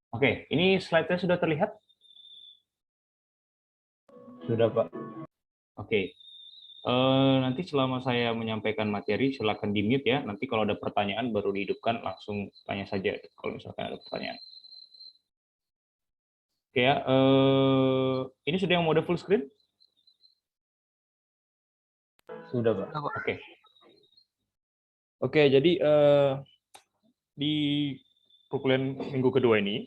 Oke, ini slide-nya sudah terlihat? Sudah, Pak. Oke. Nanti selama saya menyampaikan materi, silakan di-mute ya. Nanti kalau ada pertanyaan baru dihidupkan, langsung tanya saja kalau misalkan ada pertanyaan. Oke ya, ini sudah yang mode full screen? Sudah, Pak. Oke. Oke, jadi di perkuliahan minggu kedua ini,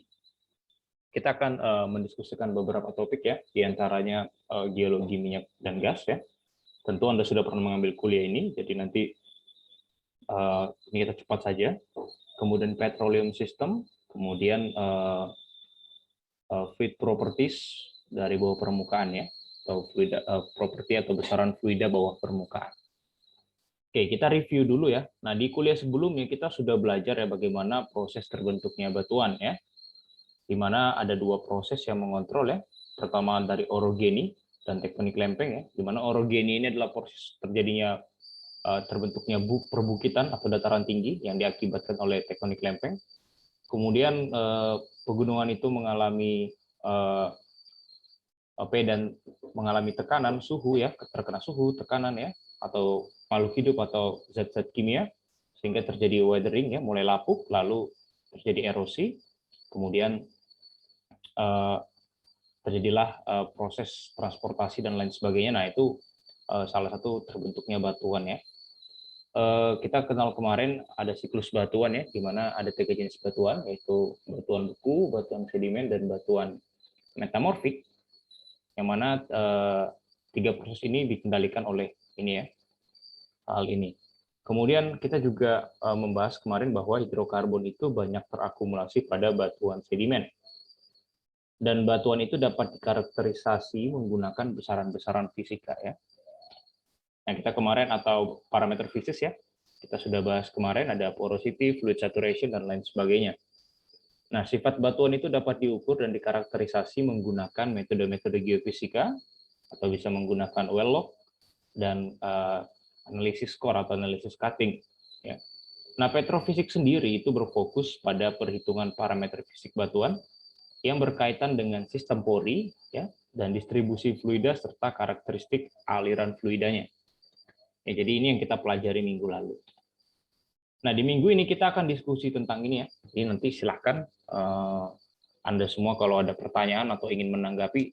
kita akan mendiskusikan beberapa topik ya, diantaranya geologi minyak dan gas ya. Tentu Anda sudah pernah mengambil kuliah ini, jadi nanti ini kita cepat saja. Kemudian petroleum system, kemudian fluid properties dari bawah permukaan ya, atau fluida, properti atau besaran fluida bawah permukaan. Oke, kita review dulu ya. Nah, di kuliah sebelumnya kita sudah belajar ya bagaimana proses terbentuknya batuan ya, di mana ada dua proses yang mengontrol ya. Pertama dari orogeny dan tektonik lempeng ya, di mana orogeny ini adalah proses terjadinya terbentuknya perbukitan atau dataran tinggi yang diakibatkan oleh tektonik lempeng. Kemudian pegunungan itu mengalami dan mengalami tekanan suhu ya, terkena suhu, tekanan ya, atau makhluk hidup atau zat-zat kimia, sehingga terjadi weathering ya, mulai lapuk, lalu terjadi erosi, kemudian terjadilah proses transportasi dan lain sebagainya. Nah, itu salah satu terbentuknya batuan ya. Kita kenal kemarin ada siklus batuan ya, di mana ada 3 jenis batuan, yaitu batuan beku, batuan sedimen, dan batuan metamorfik, yang mana 3 proses ini dikendalikan oleh ini ya, hal ini. Kemudian kita juga membahas kemarin bahwa hidrokarbon itu banyak terakumulasi pada batuan sedimen. Dan batuan itu dapat dikarakterisasi menggunakan besaran-besaran fisika ya. Nah, kita kemarin atau parameter fisik ya, kita sudah bahas kemarin ada porosity, fluid saturation, dan lain sebagainya. Nah, sifat batuan itu dapat diukur dan dikarakterisasi menggunakan metode-metode geofisika, atau bisa menggunakan well log, dan analisis core atau analisis cutting. Ya. Nah, petrofisik sendiri itu berfokus pada perhitungan parameter fisik batuan yang berkaitan dengan sistem pori ya, dan distribusi fluida serta karakteristik aliran fluidanya. Ya, jadi ini yang kita pelajari minggu lalu. Nah, di minggu ini kita akan diskusi tentang ini ya. Jadi nanti silahkan Anda semua kalau ada pertanyaan atau ingin menanggapi,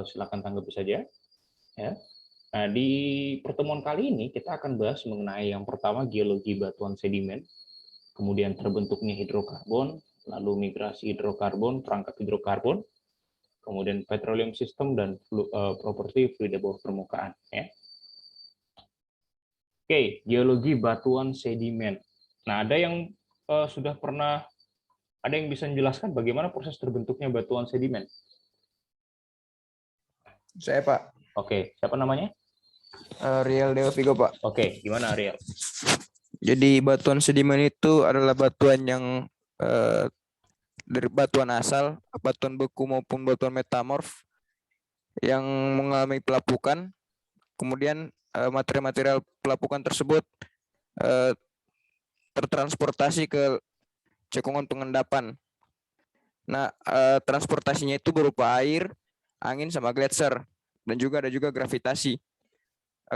silakan tanggapi saja. Ya. Nah, di pertemuan kali ini kita akan bahas mengenai yang pertama geologi batuan sedimen, kemudian terbentuknya hidrokarbon, lalu migrasi hidrokarbon, perangkat hidrokarbon, kemudian petroleum system, dan properti fluida bawah permukaan. Ya. Oke, geologi batuan sedimen. Nah, ada yang sudah pernah, ada yang bisa menjelaskan bagaimana proses terbentuknya batuan sedimen? Saya, Pak. Oke, siapa namanya? Riel Dewa Vigo, Pak. Oke, gimana Ariel? Jadi batuan sedimen itu adalah batuan yang dari batuan asal, batuan beku maupun batuan metamorf yang mengalami pelapukan. Kemudian material-material pelapukan tersebut tertransportasi ke cekungan pengendapan. Nah, transportasinya itu berupa air, angin, sama gletser, dan juga ada gravitasi.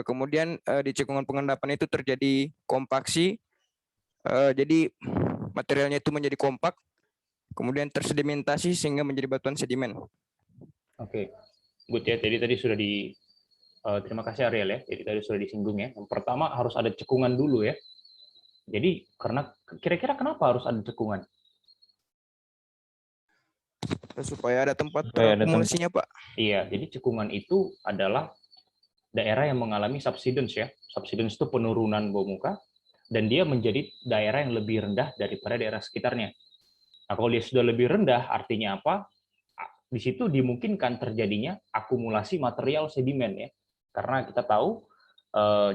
Kemudian di cekungan pengendapan itu terjadi kompaksi, jadi materialnya itu menjadi kompak, kemudian tersedimentasi sehingga menjadi batuan sedimen. Oke, good ya. Jadi tadi sudah terima kasih Ariel ya. Jadi tadi sudah disinggung ya. Yang pertama harus ada cekungan dulu ya. Jadi karena kira-kira kenapa harus ada cekungan? Supaya ada tempat terakumulasinya, Pak. Iya, jadi cekungan itu adalah daerah yang mengalami subsidence ya. Subsidence itu penurunan bawah muka, dan dia menjadi daerah yang lebih rendah daripada daerah sekitarnya. Nah, kalau dia sudah lebih rendah, artinya apa? Di situ dimungkinkan terjadinya akumulasi material sedimen ya. Karena kita tahu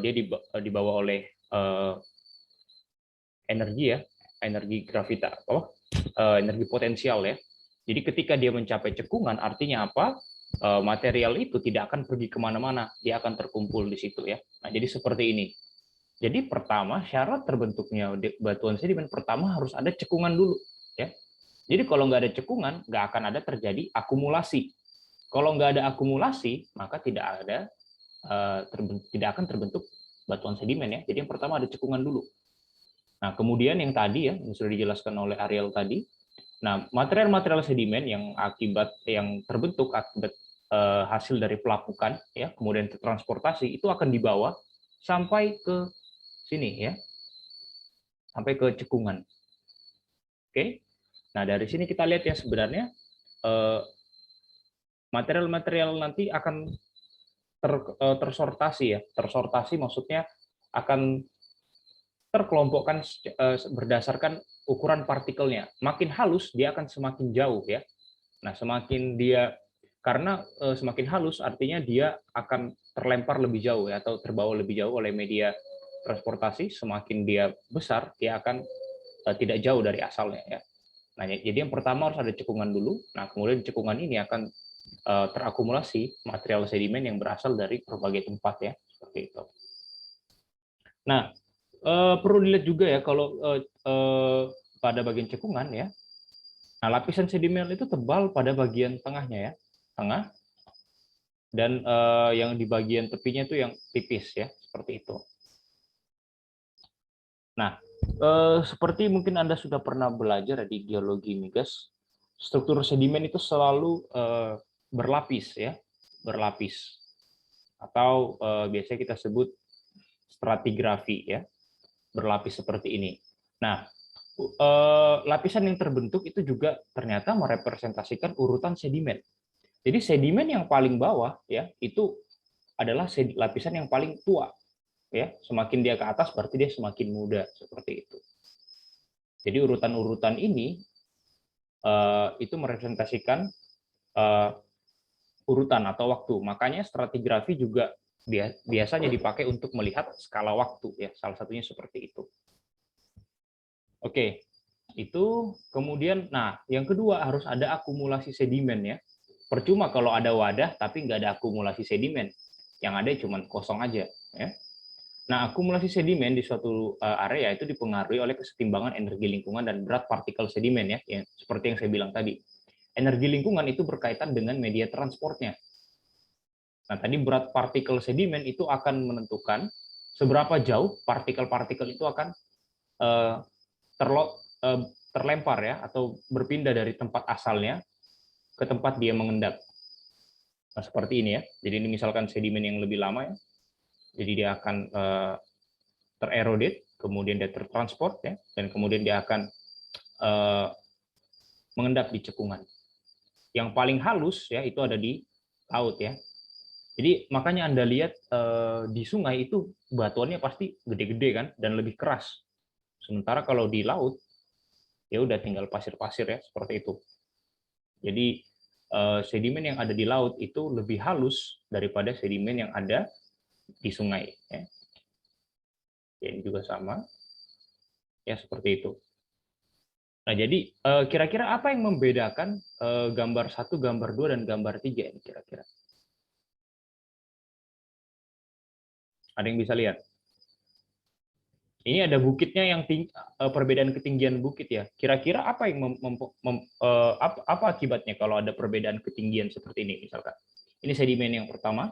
dia dibawa oleh energi ya, energi energi potensial ya. Jadi ketika dia mencapai cekungan, artinya apa? Material itu tidak akan pergi kemana-mana, dia akan terkumpul di situ ya. Nah, jadi seperti ini. Jadi pertama, syarat terbentuknya batuan sedimen pertama harus ada cekungan dulu ya. Jadi kalau nggak ada cekungan, nggak akan ada terjadi akumulasi. Kalau nggak ada akumulasi, maka tidak akan terbentuk batuan sedimen ya. Jadi yang pertama ada cekungan dulu. Nah, kemudian yang tadi ya, yang sudah dijelaskan oleh Ariel tadi, nah material-material sedimen yang terbentuk akibat hasil dari pelapukan ya, kemudian transportasi itu akan dibawa sampai ke sini ya, sampai ke cekungan. Oke. Nah, dari sini kita lihat ya sebenarnya material-material nanti akan tersortasi ya. Tersortasi maksudnya akan terkelompokkan berdasarkan ukuran partikelnya. Makin halus dia akan semakin jauh ya. Nah, karena semakin halus artinya dia akan terlempar lebih jauh ya, atau terbawa lebih jauh oleh media transportasi. Semakin dia besar, dia akan tidak jauh dari asalnya ya. Nah, jadi yang pertama harus ada cekungan dulu. Nah, kemudian cekungan ini akan terakumulasi material sedimen yang berasal dari berbagai tempat ya, seperti itu. Nah, perlu dilihat juga ya kalau pada bagian cekungan ya. Nah, lapisan sedimen itu tebal pada bagian tengahnya ya, tengah, dan yang di bagian tepinya itu yang tipis ya, seperti itu. Nah, seperti mungkin Anda sudah pernah belajar di geologi migas, struktur sedimen itu selalu berlapis ya, berlapis, atau biasanya kita sebut stratigrafi ya, berlapis seperti ini. Nah, lapisan yang terbentuk itu juga ternyata merepresentasikan urutan sedimen. Jadi sedimen yang paling bawah ya itu adalah lapisan yang paling tua ya. Semakin dia ke atas berarti dia semakin muda, seperti itu. Jadi urutan-urutan ini itu merepresentasikan urutan atau waktu. Makanya stratigrafi juga biasanya dipakai untuk melihat skala waktu ya. Salah satunya seperti itu. Oke, itu kemudian, nah yang kedua harus ada akumulasi sedimen ya. Percuma kalau ada wadah tapi nggak ada akumulasi sedimen, yang ada cuma kosong aja ya. Nah, akumulasi sedimen di suatu area itu dipengaruhi oleh kesetimbangan energi lingkungan dan berat partikel sedimen ya, seperti yang saya bilang tadi. Energi lingkungan itu berkaitan dengan media transportnya. Nah, tadi berat partikel sedimen itu akan menentukan seberapa jauh partikel-partikel itu akan terlempar ya, atau berpindah dari tempat asalnya ke tempat dia mengendap. Nah, seperti ini ya. Jadi ini misalkan sedimen yang lebih lama ya. Jadi dia akan tererodate, kemudian dia tertransport ya, dan kemudian dia akan mengendap di cekungan. Yang paling halus ya itu ada di laut ya. Jadi makanya Anda lihat di sungai itu batuannya pasti gede-gede kan dan lebih keras. Sementara kalau di laut ya udah tinggal pasir-pasir ya, seperti itu. Jadi sedimen yang ada di laut itu lebih halus daripada sedimen yang ada di sungai ya. Ini juga sama ya, seperti itu. Nah, jadi kira-kira apa yang membedakan gambar 1, gambar 2, dan gambar 3 ini kira-kira? Ada yang bisa lihat? Ini ada bukitnya yang perbedaan ketinggian bukit ya. Kira-kira apa yang apa akibatnya kalau ada perbedaan ketinggian seperti ini misalkan? Ini sedimen yang pertama.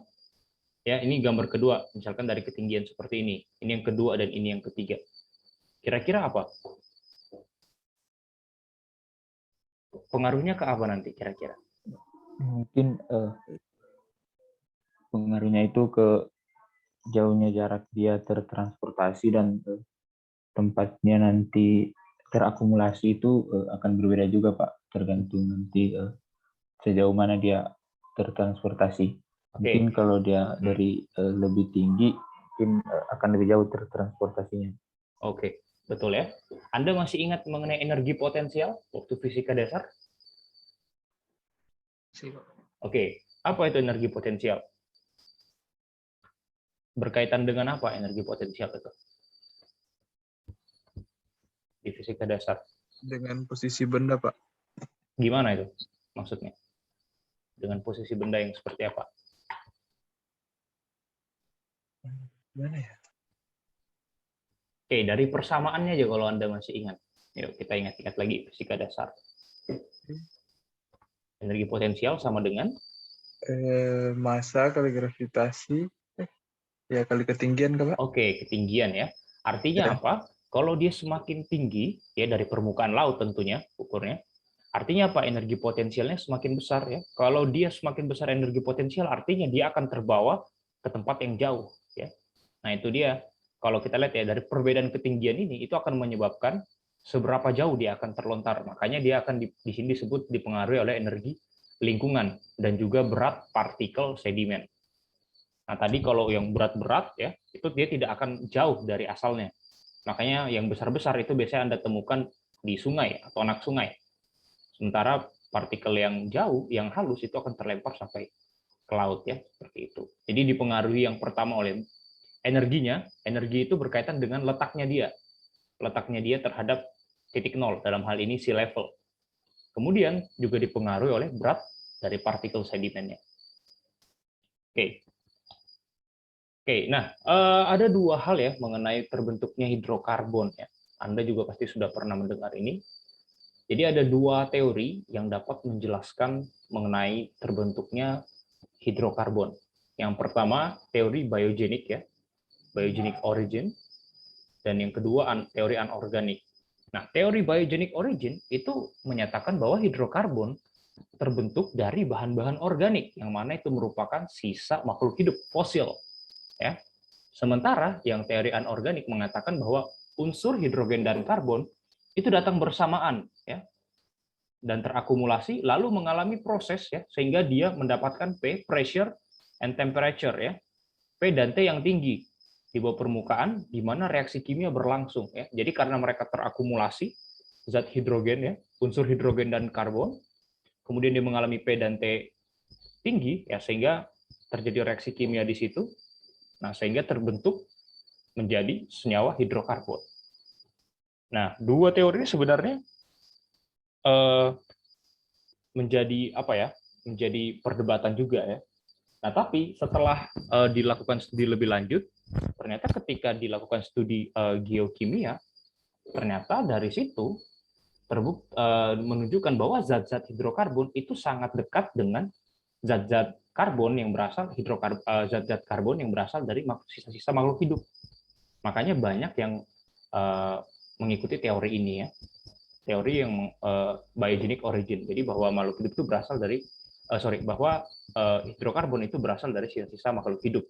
Ya, ini gambar kedua, misalkan dari ketinggian seperti ini. Ini yang kedua dan ini yang ketiga. Kira-kira apa? Pengaruhnya ke apa nanti kira-kira? Mungkin pengaruhnya itu ke jauhnya jarak dia tertransportasi dan tempatnya nanti terakumulasi itu akan berbeda juga Pak, tergantung nanti sejauh mana dia tertransportasi. Mungkin kalau dia dari lebih tinggi, mungkin akan lebih jauh tertransportasinya. Oke, betul ya. Anda masih ingat mengenai energi potensial waktu fisika dasar? Oke, apa itu energi potensial? Berkaitan dengan apa energi potensial itu? Di fisika dasar. Dengan posisi benda, Pak. Gimana itu maksudnya? Dengan posisi benda yang seperti apa? Gimana ya? Oke, dari persamaannya aja kalau Anda masih ingat. Yuk kita ingat-ingat lagi fisika dasar. Energi potensial sama dengan Massa kali gravitasi. Ya kali ketinggian kan, Pak? oke, ketinggian ya. Artinya Ya. apa? Kalau dia semakin tinggi ya dari permukaan laut tentunya ukurnya. Artinya apa? Energi potensialnya semakin besar ya. Kalau dia semakin besar energi potensial artinya dia akan terbawa ke tempat yang jauh ya. Nah, itu dia. Kalau kita lihat ya dari perbedaan ketinggian ini itu akan menyebabkan seberapa jauh dia akan terlontar. Makanya dia akan di sini disebut dipengaruhi oleh energi lingkungan dan juga berat partikel sedimen. Nah, tadi kalau yang berat-berat ya, itu dia tidak akan jauh dari asalnya. Makanya yang besar-besar itu biasanya Anda temukan di sungai atau anak sungai. Sementara partikel yang jauh, yang halus itu akan terlempar sampai ke laut ya, seperti itu. Jadi dipengaruhi yang pertama oleh energinya. Energi itu berkaitan dengan letaknya dia terhadap titik nol, dalam hal ini sea level. Kemudian juga dipengaruhi oleh berat dari partikel sedimennya. Oke. Nah ada dua hal ya mengenai terbentuknya hidrokarbon ya. Anda juga pasti sudah pernah mendengar ini. Jadi ada dua teori yang dapat menjelaskan mengenai terbentuknya hidrokarbon. Yang pertama teori biogenik ya, biogenic origin, dan yang kedua teori anorganik. Nah, teori biogenic origin itu menyatakan bahwa hidrokarbon terbentuk dari bahan-bahan organik yang mana itu merupakan sisa makhluk hidup fosil ya. Sementara yang teori anorganik mengatakan bahwa unsur hidrogen dan karbon itu datang bersamaan ya dan terakumulasi lalu mengalami proses ya sehingga dia mendapatkan P, pressure and temperature ya. P dan T yang tinggi di bawah permukaan di mana reaksi kimia berlangsung ya. Jadi karena mereka terakumulasi zat hidrogen ya, unsur hidrogen dan karbon, kemudian dia mengalami P dan T tinggi ya sehingga terjadi reaksi kimia di situ. Nah, sehingga terbentuk menjadi senyawa hidrokarbon. Nah, dua teori ini sebenarnya menjadi apa ya? Menjadi perdebatan juga ya. Nah, tapi setelah dilakukan studi lebih lanjut, ternyata ketika dilakukan studi geokimia, ternyata dari situ menunjukkan bahwa zat-zat hidrokarbon itu sangat dekat dengan zat-zat karbon yang berasal zat-zat karbon yang berasal dari sisa-sisa makhluk hidup. Makanya banyak yang mengikuti teori ini ya, teori yang biogenic origin. Jadi bahwa makhluk hidup itu berasal dari bahwa hidrokarbon itu berasal dari sisa-sisa makhluk hidup.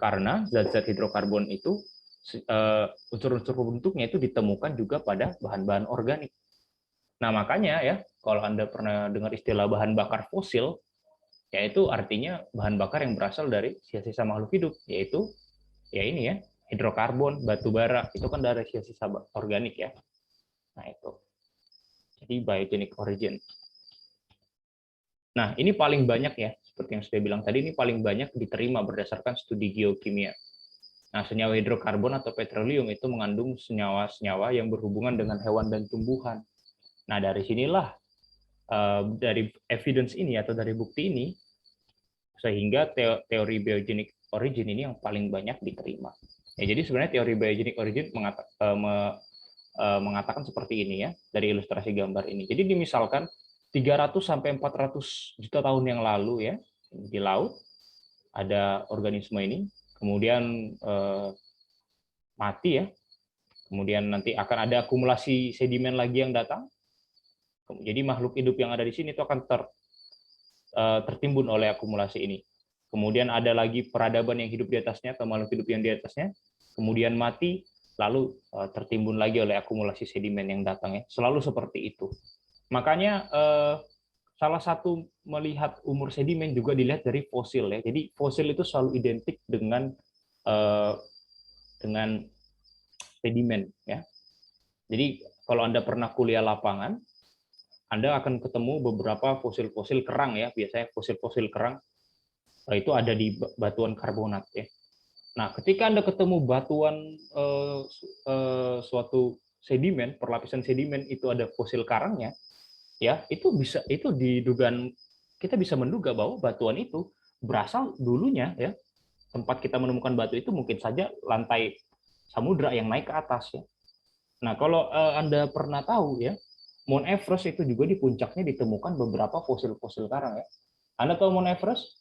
Karena zat-zat hidrokarbon itu unsur-unsur pembentuknya itu ditemukan juga pada bahan-bahan organik. Nah, makanya ya, kalau Anda pernah dengar istilah bahan bakar fosil, yaitu artinya bahan bakar yang berasal dari sisa-sisa makhluk hidup, yaitu ya ini ya, hidrokarbon, batu bara, itu kan dari sisa-sisa organik ya. Nah, itu. Jadi biogenic origin. Nah, ini paling banyak ya, seperti yang saya bilang tadi, ini paling banyak diterima berdasarkan studi geokimia. Nah, senyawa hidrokarbon atau petroleum itu mengandung senyawa-senyawa yang berhubungan dengan hewan dan tumbuhan. Nah, dari sinilah, dari evidence ini atau dari bukti ini, sehingga teori biogenic origin ini yang paling banyak diterima. Ya, jadi sebenarnya teori biogenic origin mengatakan seperti ini ya, dari ilustrasi gambar ini. Jadi dimisalkan 300 sampai 400 juta tahun yang lalu ya, di laut ada organisme ini, kemudian mati ya, kemudian nanti akan ada akumulasi sedimen lagi yang datang. Jadi makhluk hidup yang ada di sini itu akan tertimbun oleh akumulasi ini. Kemudian ada lagi peradaban yang hidup di atasnya atau makhluk hidup yang di atasnya, kemudian mati, lalu tertimbun lagi oleh akumulasi sedimen yang datang ya. Selalu seperti itu. Makanya salah satu melihat umur sedimen juga dilihat dari fosil ya. Jadi fosil itu selalu identik dengan sedimen ya. Jadi kalau Anda pernah kuliah lapangan, Anda akan ketemu beberapa fosil-fosil kerang ya, biasanya fosil-fosil kerang itu ada di batuan karbonat ya. Nah, ketika Anda ketemu batuan suatu sedimen, perlapisan sedimen itu ada fosil karangnya, ya itu diduga, kita bisa menduga bahwa batuan itu berasal dulunya ya, tempat kita menemukan batu itu mungkin saja lantai samudra yang naik ke atas ya. Nah, kalau Anda pernah tahu ya, Mount Everest itu juga di puncaknya ditemukan beberapa fosil-fosil karang ya. Anda tahu Mount Everest?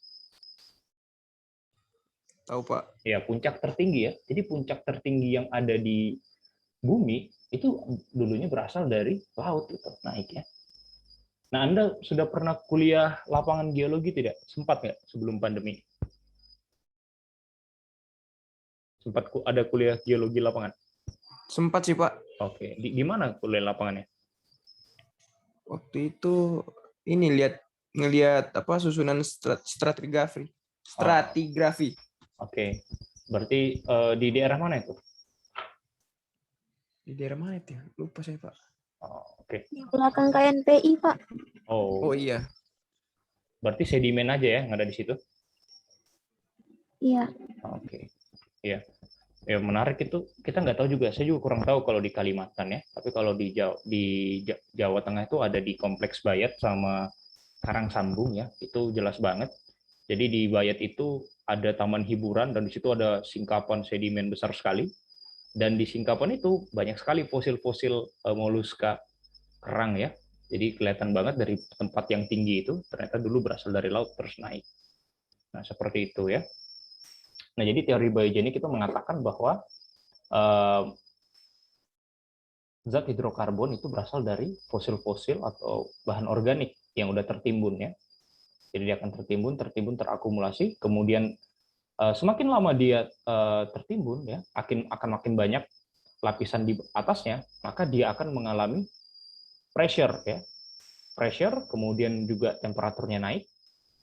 Tahu Pak. Ya, puncak tertinggi ya. Jadi puncak tertinggi yang ada di bumi itu dulunya berasal dari laut itu naiknya. Nah, Anda sudah pernah kuliah lapangan geologi tidak? Sempat nggak sebelum pandemi? Sempat ada kuliah geologi lapangan? Sempat sih Pak. Oke, di mana kuliah lapangannya? Waktu itu ini ngelihat apa susunan stratigrafi. Stratigrafi. Oke. Berarti di daerah mana itu? Di daerah mana itu? Lupa saya Pak. Oke. Di belakang KNPI, Pak. Oh iya. Berarti sedimen aja ya yang ada di situ? Iya. Oke. Iya. Ya menarik itu. Kita nggak tahu juga. Saya juga kurang tahu kalau di Kalimantan ya. Tapi kalau di Jawa Tengah itu ada di Kompleks Bayat sama Karangsambung ya. Itu jelas banget. Jadi di Bayat itu ada taman hiburan dan di situ ada singkapan sedimen besar sekali. Dan di singkapan itu banyak sekali fosil-fosil moluska kerang ya. Jadi kelihatan banget dari tempat yang tinggi itu ternyata dulu berasal dari laut terus naik. Nah, seperti itu ya. Nah, jadi teori biogenik itu mengatakan bahwa zat hidrokarbon itu berasal dari fosil-fosil atau bahan organik yang udah tertimbun ya. Jadi dia akan tertimbun, terakumulasi, kemudian semakin lama dia tertimbun ya, akan makin banyak lapisan di atasnya, maka dia akan mengalami pressure ya. Pressure, kemudian juga temperaturnya naik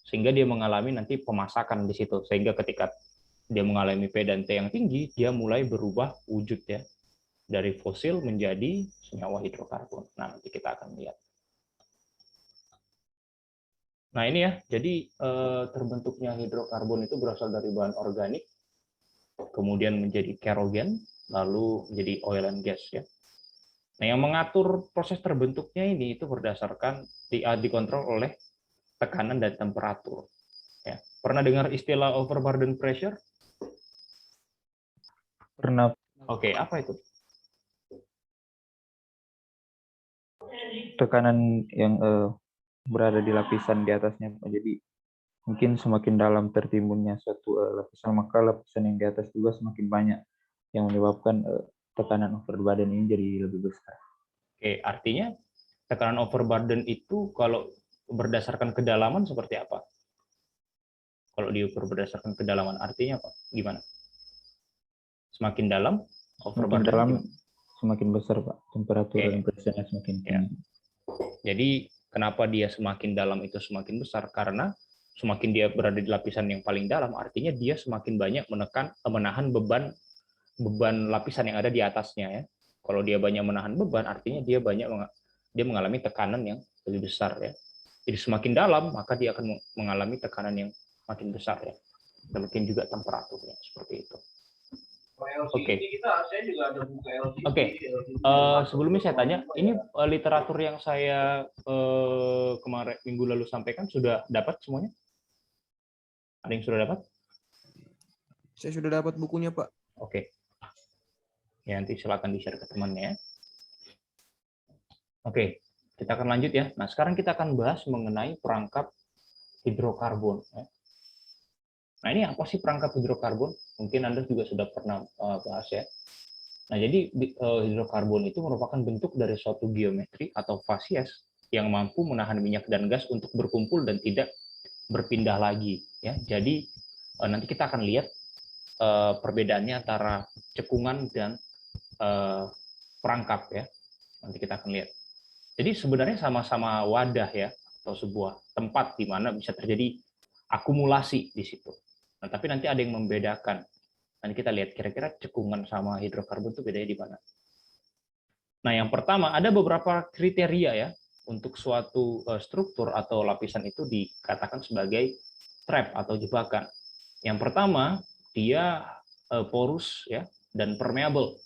sehingga dia mengalami nanti pemasakan di situ. Sehingga ketika dia mengalami P dan T yang tinggi, dia mulai berubah wujud ya. Dari fosil menjadi senyawa hidrokarbon. Nah, nanti kita akan lihat. Nah ini ya, jadi terbentuknya hidrokarbon itu berasal dari bahan organik, kemudian menjadi kerogen, lalu menjadi oil and gas ya. Nah yang mengatur proses terbentuknya ini itu berdasarkan dikontrol oleh tekanan dan temperatur. Ya. Pernah dengar istilah overburden pressure? Pernah. Oke, apa itu? Tekanan yang berada di lapisan di atasnya, Pak. Jadi mungkin semakin dalam tertimbunnya suatu lapisan, maka lapisan yang di atas juga semakin banyak, yang menyebabkan tekanan overburden ini jadi lebih besar. Oke, artinya tekanan overburden itu kalau berdasarkan kedalaman seperti apa? Kalau diukur berdasarkan kedalaman, artinya apa? Gimana? Semakin dalam, Semakin dalam, semakin besar, Pak. Temperatur dan pressure-nya semakin tinggi. Ya. Jadi kenapa dia semakin dalam itu semakin besar? Karena semakin dia berada di lapisan yang paling dalam, artinya dia semakin banyak menahan beban lapisan yang ada di atasnya ya. Kalau dia banyak menahan beban, artinya dia mengalami tekanan yang lebih besar ya. Jadi semakin dalam, maka dia akan mengalami tekanan yang makin besar ya. Demikian juga temperaturnya seperti itu. Oke. Sebelumnya saya tanya, ini literatur yang saya kemarin minggu lalu sampaikan sudah dapat semuanya? Ada yang sudah dapat? Saya sudah dapat bukunya, Pak. Oke. Ya, nanti silakan di-share ke temannya. Oke, kita akan lanjut ya. Nah, sekarang kita akan bahas mengenai perangkap hidrokarbon. Nah, ini apa sih perangkap hidrokarbon? Mungkin Anda juga sudah pernah bahas ya. Nah, jadi hidrokarbon itu merupakan bentuk dari suatu geometri atau fasies yang mampu menahan minyak dan gas untuk berkumpul dan tidak berpindah lagi. Ya, jadi nanti kita akan lihat perbedaannya antara cekungan dan perangkap ya. Nanti kita akan lihat. Jadi sebenarnya sama-sama wadah ya, atau sebuah tempat di mana bisa terjadi akumulasi di situ. Nah, tapi nanti ada yang membedakan. Nanti kita lihat kira-kira cekungan sama hidrokarbon itu bedanya di mana. Nah, yang pertama ada beberapa kriteria ya untuk suatu struktur atau lapisan itu dikatakan sebagai trap atau jebakan. Yang pertama, dia porus ya dan permeable.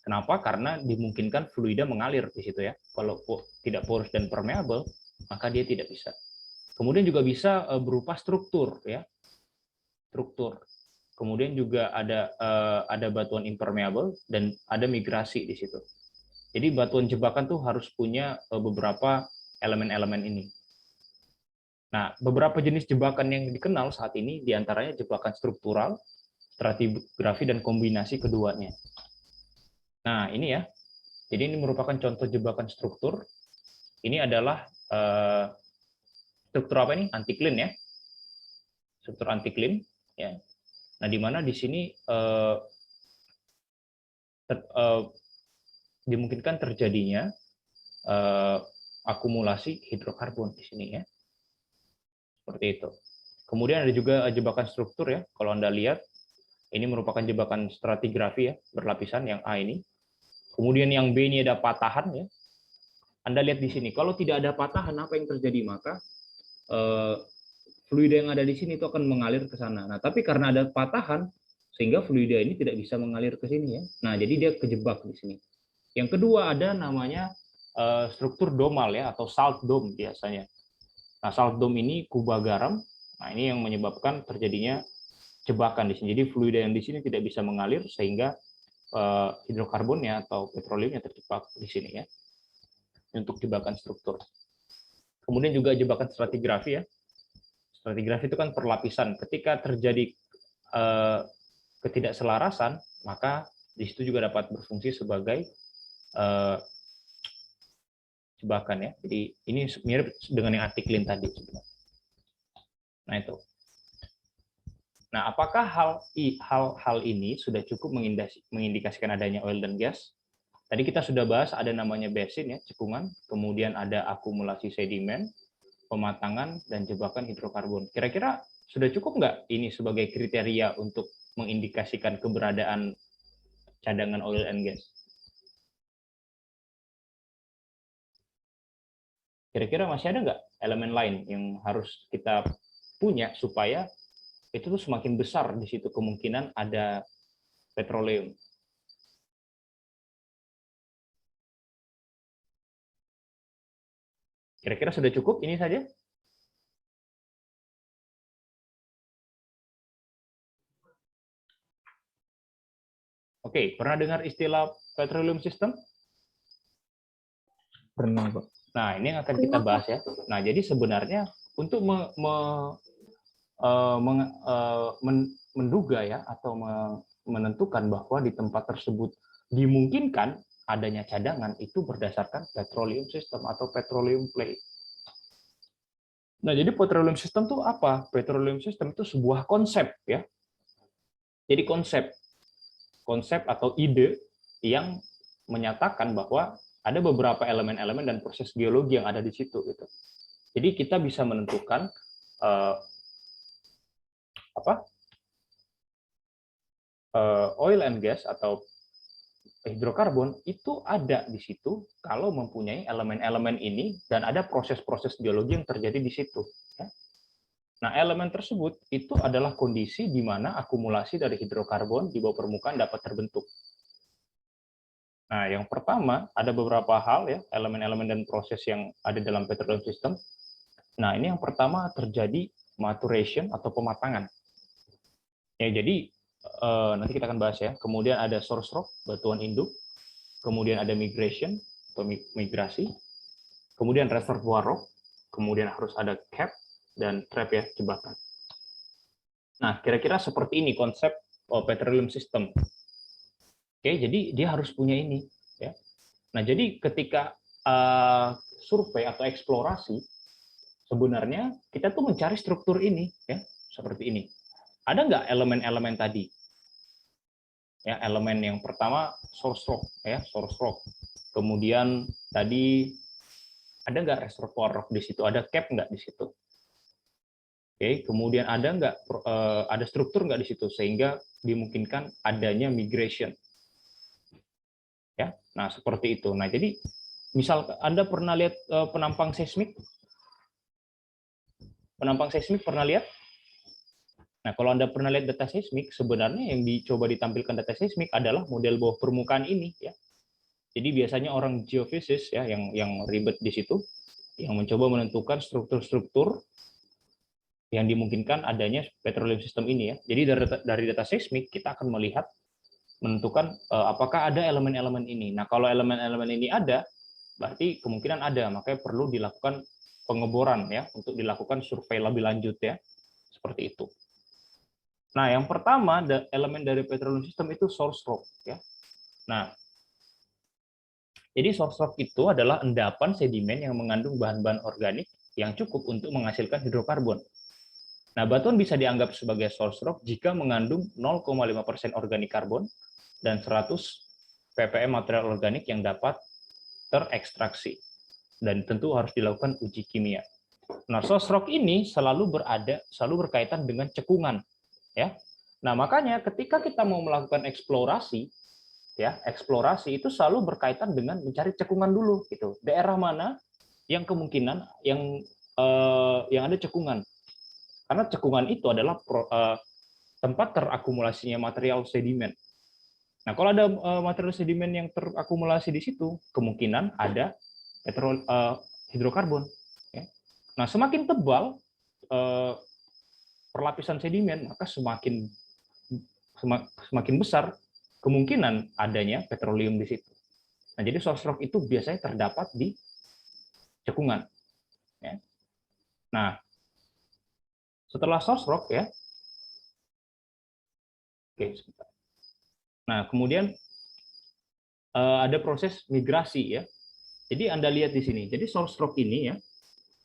Kenapa? Karena dimungkinkan fluida mengalir di situ ya. Kalau tidak porus dan permeable, maka dia tidak bisa. Kemudian juga bisa berupa struktur ya. Struktur. Kemudian juga ada batuan impermeable dan ada migrasi di situ. Jadi batuan jebakan tuh harus punya beberapa elemen-elemen ini. Nah, beberapa jenis jebakan yang dikenal saat ini diantaranya jebakan struktural, stratigrafi, dan kombinasi keduanya. Nah, ini ya. Jadi ini merupakan contoh jebakan struktur. Ini adalah struktur apa ini? Anti-clean ya. Struktur anti-clean. Ya. Nah, di mana di sini dimungkinkan terjadinya akumulasi hidrokarbon di sini ya. Seperti itu. Kemudian ada juga jebakan struktur ya. Kalau Anda lihat, ini merupakan jebakan stratigrafi ya, berlapisan yang A ini. Kemudian yang B ini ada patahan ya. Anda lihat di sini, kalau tidak ada patahan, apa yang terjadi? Maka fluida yang ada di sini itu akan mengalir ke sana. Nah, tapi karena ada patahan, sehingga fluida ini tidak bisa mengalir ke sini ya. Nah, jadi dia kejebak di sini. Yang kedua ada namanya struktur domal ya, atau salt dome biasanya. Nah, salt dome ini kubah garam. Nah, ini yang menyebabkan terjadinya jebakan di sini. Jadi fluida yang di sini tidak bisa mengalir sehingga hidrokarbonnya atau petroleumnya terjebak di sini ya. Untuk jebakan struktur. Kemudian juga jebakan stratigrafi ya. Stratigrafi itu kan perlapisan. Ketika terjadi ketidakselarasan, maka di situ juga dapat berfungsi sebagai jebakan ya. Jadi ini mirip dengan yang anti-clean tadi sebenarnya. Nah itu. Nah, apakah hal ini sudah cukup mengindikasikan adanya oil dan gas? Tadi kita sudah bahas ada namanya basin ya, cekungan, kemudian ada akumulasi sedimen, pematangan, dan jebakan hidrokarbon. Kira-kira sudah cukup nggak ini sebagai kriteria untuk mengindikasikan keberadaan cadangan oil and gas? Kira-kira masih ada nggak elemen lain yang harus kita punya supaya itu tuh semakin besar di situ kemungkinan ada petroleum? Kira-kira sudah cukup ini saja? Oke, pernah dengar istilah petroleum system? Pernah, Pak. Nah, ini yang akan kita bahas ya. Nah, jadi sebenarnya untuk menduga ya atau menentukan bahwa di tempat tersebut dimungkinkan adanya cadangan itu berdasarkan petroleum system atau petroleum play. Nah, jadi petroleum system itu apa? Petroleum system itu sebuah konsep ya. Jadi konsep atau ide yang menyatakan bahwa ada beberapa elemen-elemen dan proses geologi yang ada di situ gitu. Jadi kita bisa menentukan oil and gas atau hidrokarbon itu ada di situ kalau mempunyai elemen-elemen ini dan ada proses-proses geologi yang terjadi di situ. Ya. Nah, elemen tersebut itu adalah kondisi di mana akumulasi dari hidrokarbon di bawah permukaan dapat terbentuk. Nah, yang pertama ada beberapa hal ya, elemen-elemen dan proses yang ada dalam petroleum system. Nah, ini yang pertama terjadi maturation atau pematangan. Ya, jadi nanti kita akan bahas ya. Kemudian ada source rock, batuan induk. Kemudian ada migration atau migrasi. Kemudian reservoir rock. Kemudian harus ada cap dan trap ya, jebakan. Nah, kira-kira seperti ini konsep petroleum system. Oke, jadi dia harus punya ini ya. Nah, jadi ketika survei atau eksplorasi sebenarnya kita tuh mencari struktur ini ya, seperti ini. Ada nggak elemen-elemen tadi? Ya, elemen yang pertama source rock ya, source rock. Kemudian tadi ada nggak reservoir rock di situ? Ada cap nggak di situ? Oke, kemudian ada nggak ada struktur nggak di situ sehingga dimungkinkan adanya migration. Ya, nah seperti itu. Nah jadi misal Anda pernah lihat penampang seismik? Penampang seismik pernah lihat? Nah, kalau Anda pernah lihat data seismik, sebenarnya yang dicoba ditampilkan data seismik adalah model bawah permukaan ini ya. Jadi biasanya orang geofisis ya yang ribet di situ yang mencoba menentukan struktur-struktur yang dimungkinkan adanya petroleum system ini ya. Jadi dari data seismik kita akan melihat menentukan apakah ada elemen-elemen ini. Nah, kalau elemen-elemen ini ada, berarti kemungkinan ada, makanya perlu dilakukan pengeboran ya, untuk dilakukan survei lebih lanjut ya, seperti itu. Nah, yang pertama elemen dari petroleum system itu source rock ya. Nah, jadi source rock itu adalah endapan sedimen yang mengandung bahan-bahan organik yang cukup untuk menghasilkan hidrokarbon. Nah, batuan bisa dianggap sebagai source rock jika mengandung 0,5% organik karbon dan 100 ppm material organik yang dapat terekstraksi. Dan tentu harus dilakukan uji kimia. Nah, source rock ini selalu berkaitan dengan cekungan, ya. Nah, makanya ketika kita mau melakukan eksplorasi, ya, eksplorasi itu selalu berkaitan dengan mencari cekungan dulu, gitu. Daerah mana yang kemungkinan yang ada cekungan? Karena cekungan itu adalah tempat terakumulasinya material sedimen. Nah, kalau ada material sedimen yang terakumulasi di situ, kemungkinan ada hidrokarbon. Ya. Nah, semakin tebal perlapisan sedimen, maka semakin besar kemungkinan adanya petroleum di situ. Nah, jadi source rock itu biasanya terdapat di cekungan. Ya. Nah, setelah source rock ya, oke, sebentar. Nah, kemudian ada proses migrasi ya. Jadi Anda lihat di sini. Jadi source rock ini ya,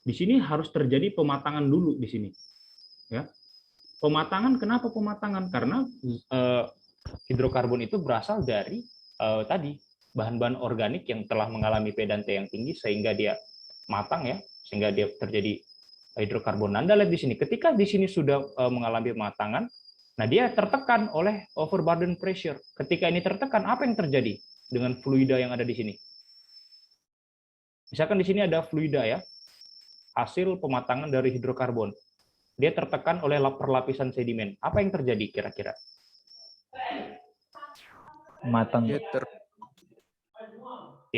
di sini harus terjadi pematangan dulu di sini. Ya. Pematangan, kenapa pematangan? Karena hidrokarbon itu berasal dari tadi bahan-bahan organik yang telah mengalami P dan T yang tinggi sehingga dia matang ya, sehingga dia terjadi hidrokarbon. Anda lihat di sini, ketika di sini sudah mengalami pematangan, nah dia tertekan oleh overburden pressure. Ketika ini tertekan, apa yang terjadi dengan fluida yang ada di sini? Misalkan di sini ada fluida ya, hasil pematangan dari hidrokarbon. Dia tertekan oleh perlapisan sedimen. Apa yang terjadi kira-kira? Matang. Ya,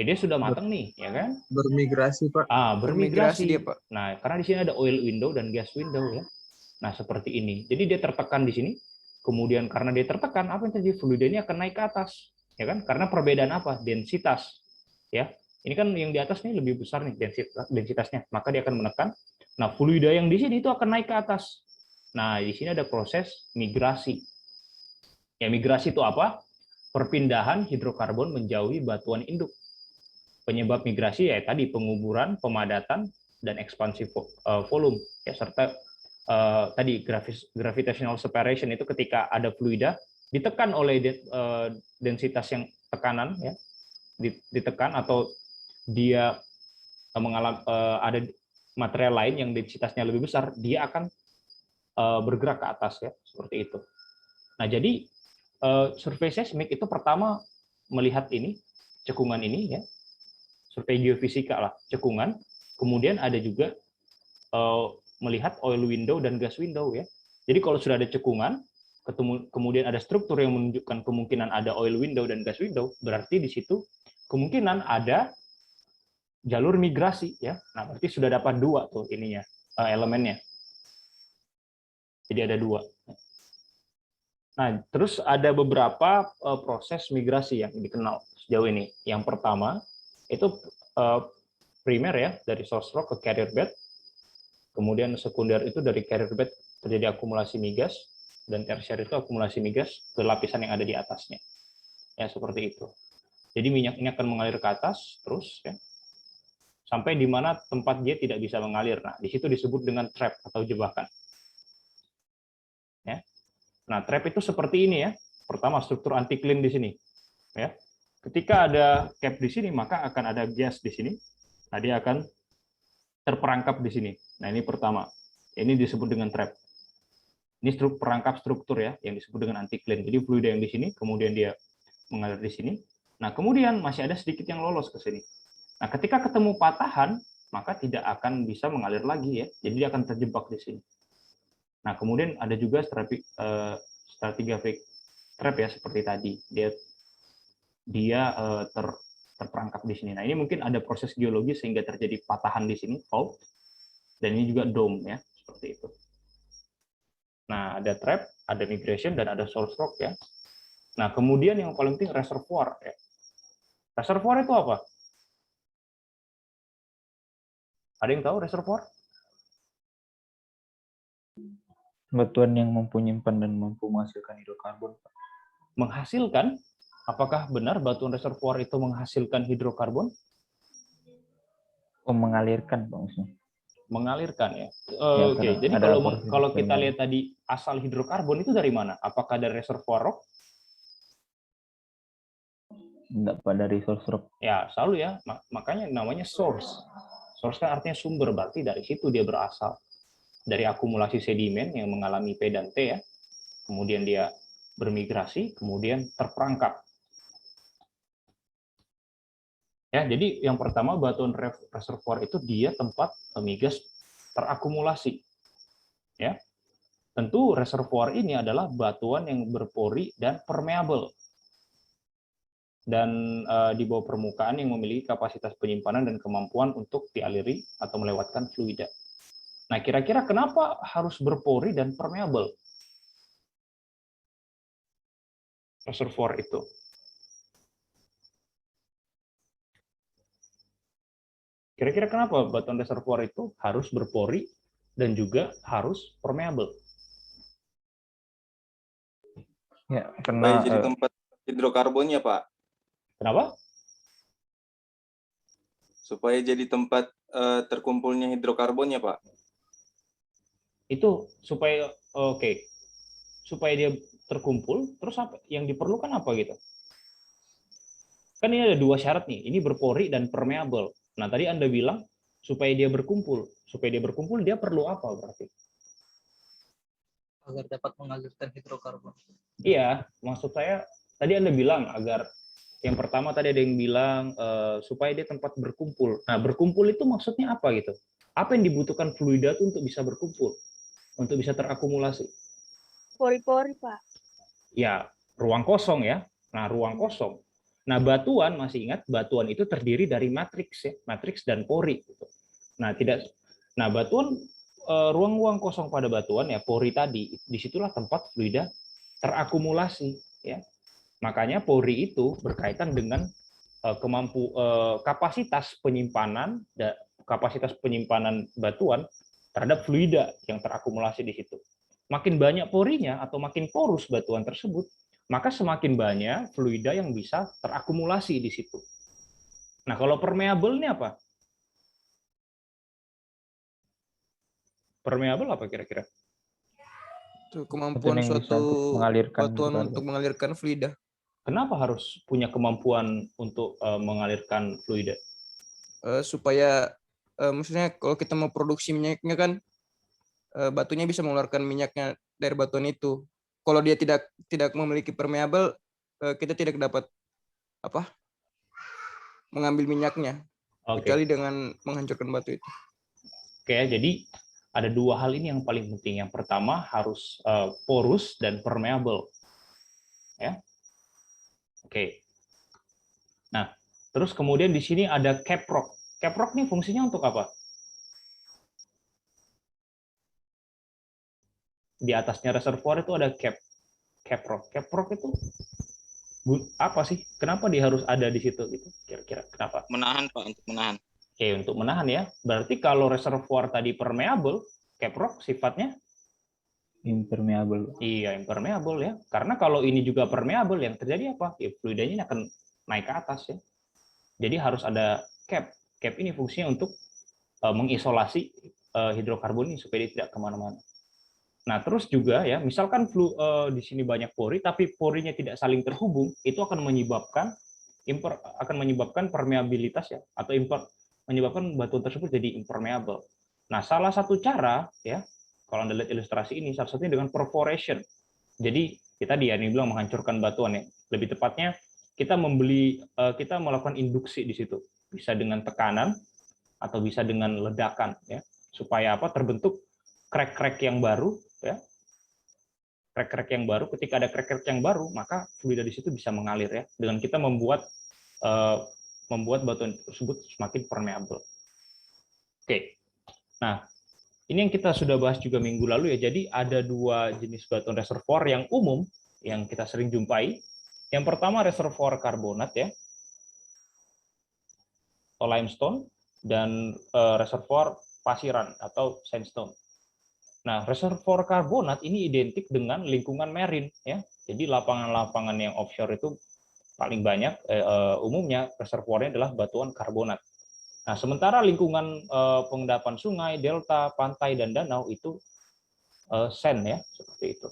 dia sudah matang nih, ya kan? Bermigrasi, Pak. Bermigrasi dia, Pak. Nah, karena di sini ada oil window dan gas window ya. Nah, seperti ini. Jadi dia tertekan di sini. Kemudian karena dia tertekan, apa yang terjadi? Fluida ini akan naik ke atas, ya kan? Karena perbedaan apa? Densitas. Ya. Ini kan yang di atas nih lebih besar nih densitasnya, maka dia akan menekan. Nah, fluida yang di sini itu akan naik ke atas. Nah, di sini ada proses migrasi. Ya, migrasi itu apa? Perpindahan hidrokarbon menjauhi batuan induk. Penyebab migrasi ya tadi penguburan, pemadatan, dan ekspansi volume. Ya, serta tadi gravitational separation itu ketika ada fluida ditekan oleh densitas yang tekanan ya, ditekan atau dia mengalami ada material lain yang densitasnya lebih besar, dia akan bergerak ke atas ya, seperti itu. Nah, jadi survei seismik itu pertama melihat ini cekungan ini ya, survei geofisika lah cekungan, kemudian ada juga melihat oil window dan gas window ya. Jadi kalau sudah ada cekungan, kemudian ada struktur yang menunjukkan kemungkinan ada oil window dan gas window, berarti di situ kemungkinan ada jalur migrasi ya. Nah, berarti sudah dapat dua tuh ininya elemennya. Jadi ada dua. Nah, terus ada beberapa proses migrasi yang dikenal sejauh ini. Yang pertama itu primer ya, dari source rock ke carrier bed. Kemudian sekunder itu dari carrier bed terjadi akumulasi migas, dan tersier itu akumulasi migas ke lapisan yang ada di atasnya. Ya, seperti itu. Jadi minyak ini akan mengalir ke atas terus ya, sampai di mana tempat dia tidak bisa mengalir. Nah, di situ disebut dengan trap atau jebakan. Ya. Nah, trap itu seperti ini ya. Pertama, struktur anti-clean di sini. Ya. Ketika ada cap di sini, maka akan ada gas di sini. Nah, dia akan terperangkap di sini. Nah, ini pertama. Ini disebut dengan trap. Ini perangkap struktur ya, yang disebut dengan anti-clean. Jadi fluida yang di sini, kemudian dia mengalir di sini. Nah, kemudian masih ada sedikit yang lolos ke sini. Nah, ketika ketemu patahan, maka tidak akan bisa mengalir lagi ya. Jadi dia akan terjebak di sini. Nah, kemudian ada juga stratigraphic trap ya, seperti tadi. Dia terperangkap di sini. Nah, ini mungkin ada proses geologi sehingga terjadi patahan di sini, fault. Dan ini juga dome ya, seperti itu. Nah, ada trap, ada migration, dan ada source rock ya. Nah, kemudian yang paling penting reservoir. Ya. Reservoir itu apa? Ada yang tahu reservoir? Batuan yang mampu menyimpan dan mampu menghasilkan hidrokarbon, Pak. Menghasilkan? Apakah benar batuan reservoir itu menghasilkan hidrokarbon? Oh, mengalirkan, Pak, maksudnya. Mengalirkan ya. Ya, Oke, karena jadi ada kalau proses kalau kita yang- lihat tadi asal hidrokarbon itu dari mana? Apakah dari reservoir rock? Enggak, Pak, dari source rock. Ya, selalu ya. Makanya namanya source. Source kan artinya sumber, berarti dari situ dia berasal. Dari akumulasi sedimen yang mengalami P dan T ya. Kemudian dia bermigrasi, kemudian terperangkap. Ya, jadi yang pertama batuan reservoir itu dia tempat migas terakumulasi. Ya. Tentu reservoir ini adalah batuan yang berpori dan permeable. Dan di bawah permukaan yang memiliki kapasitas penyimpanan dan kemampuan untuk dialiri atau melewatkan fluida. Nah, kira-kira kenapa harus berpori dan permeable reservoir itu? Kira-kira kenapa batuan reservoir itu harus berpori dan juga harus permeable? Ya, Supaya karena jadi tempat hidrokarbonnya, Pak. Kenapa? Supaya jadi tempat terkumpulnya hidrokarbonnya, Pak. Itu supaya supaya dia terkumpul, terus apa yang diperlukan apa gitu? Kan ini ada dua syarat nih, ini berpori dan permeable. Nah, tadi Anda bilang supaya dia berkumpul. Supaya dia berkumpul, dia perlu apa berarti? Agar dapat mengalirkan hidrokarbon. Iya, maksud saya, tadi Anda bilang agar, yang pertama tadi ada yang bilang supaya dia tempat berkumpul. Nah, berkumpul itu maksudnya apa gitu? Apa yang dibutuhkan fluida itu untuk bisa berkumpul? Untuk bisa terakumulasi? Pori-pori, Pak. Ya, ruang kosong ya. Nah, ruang kosong. Nah, batuan, masih ingat, batuan itu terdiri dari matriks ya, matriks dan pori. Gitu. Nah, batuan ruang-ruang kosong pada batuan ya, pori tadi, disitulah tempat fluida terakumulasi ya. Makanya pori itu berkaitan dengan kapasitas penyimpanan batuan terhadap fluida yang terakumulasi di situ. Makin banyak porinya atau makin porus batuan tersebut, maka semakin banyak fluida yang bisa terakumulasi di situ. Nah, kalau permeable ini apa? Permeable apa kira-kira? Itu kemampuan yang bisa suatu untuk mengalirkan batuan hidrokarbon. untuk mengalirkan fluida. Kenapa harus punya kemampuan untuk mengalirkan fluida? Supaya maksudnya kalau kita mau produksi minyaknya kan batunya bisa mengeluarkan minyaknya dari batuan itu. Kalau dia tidak memiliki permeable, kita tidak dapat mengambil minyaknya, kecuali dengan menghancurkan batu itu. Oke, jadi ada dua hal ini yang paling penting. Yang pertama harus porus dan permeable. Ya. Oke. Nah, terus kemudian di sini ada caprock. Caprock ini fungsinya untuk apa? Di atasnya reservoir itu ada caprock. Caprock itu apa sih? Kenapa dia harus ada di situ gitu? Kira-kira kenapa? Menahan, Pak, untuk menahan. Oke, untuk menahan ya. Berarti kalau reservoir tadi permeable, caprock sifatnya Impermeable. iya, impermeable ya. Karena kalau ini juga permeable, yang terjadi apa? Ya, fluidanya akan naik ke atas ya. Jadi harus ada cap. Cap ini fungsinya untuk mengisolasi hidrokarbon ini supaya dia tidak kemana-mana. Nah, terus juga ya, misalkan di sini banyak pori, tapi porinya tidak saling terhubung, itu akan menyebabkan permeabilitas ya, atau menyebabkan batu tersebut jadi impermeable. Nah, salah satu cara ya, kalau Anda lihat ilustrasi ini, salah satunya dengan perforation. Jadi kita ini bilang menghancurkan batuan ya. Lebih tepatnya kita melakukan induksi di situ. Bisa dengan tekanan atau bisa dengan ledakan ya. Supaya apa? Terbentuk crack-crack yang baru ya. Crack-crack yang baru, ketika ada crack-crack yang baru, maka fluida di situ bisa mengalir ya. Dengan kita membuat batuan tersebut semakin permeable. Oke. Nah, ini yang kita sudah bahas juga minggu lalu ya. Jadi ada dua jenis batuan reservoir yang umum yang kita sering jumpai. Yang pertama reservoir karbonat ya, atau limestone, dan reservoir pasiran atau sandstone. Nah, reservoir karbonat ini identik dengan lingkungan marine ya. Jadi lapangan-lapangan yang offshore itu paling banyak umumnya reservoirnya adalah batuan karbonat. Nah, sementara lingkungan pengendapan sungai, delta, pantai dan danau itu sand ya, seperti itu.